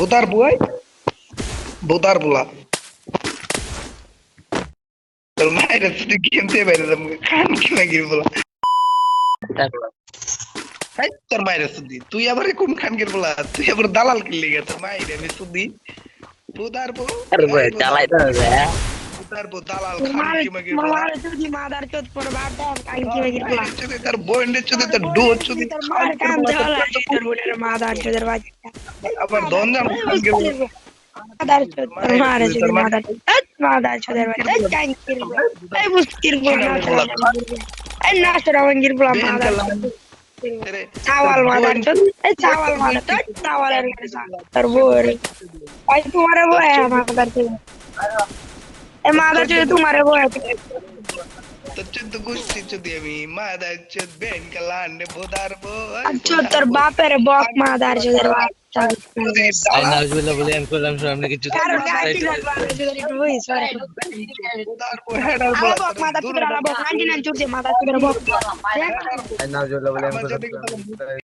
ভোদার বুয়াই ভোদার বুলা তোর মায়ের তুই কিনতে বাইরে যাবো খান কিনা গির বলা হাই তোর মায়ের সুদি তুই আবার কোন খানকের বলা তুই আবার দালাল কিনলি গে তোর মায়ের আমি সুদি ভোদার বউ আরে ভাই চালাই তো রে ভোদার বউ দালাল খান কি মাগির বলা মার যদি মাদার চোদ পর বাটা কাঙ্কি মাগির বলা চুদি তার বইন্ডে চুদি তার ডো চুদি তোর মার কাম ঝালা তোর বোনের মাদার চোদের বাচ্চা আবার দন জান খানকের বলা মাদার চোদ তোর মারে যদি মাদার মাদার চোদের বাচ্চা কাঙ্কির বলা এই মুস্কির বলা এই নাসরা মাগির বলা মাদার চাওয়াল মাদার চোদ এই চাওয়াল মাদার চোদ চাওয়ালের তোর বোর ভাই তোমারে বয় মাদার চোদ এই মাদার চোদ তোমারে বয় তো চুদ গুষ্টি চুদি আমি মাদার চুদ বেন কালান্ডে ভোদার বউ আচ্ছা তোর বাপের বক মাদার চোদের বাচ্চা আই নাউজুবিল্লাহ বলে আমি করলাম সামনে কিছু কারণ গাইছি মাদার চোদের একটু হই সরি ভোদার বউ হেডার আলা বক মাদার চোদের আলা বক 99 চুরছে মাদার চোদের বক আই নাউজুবিল্লাহ বলে আমি আমার করলাম যদি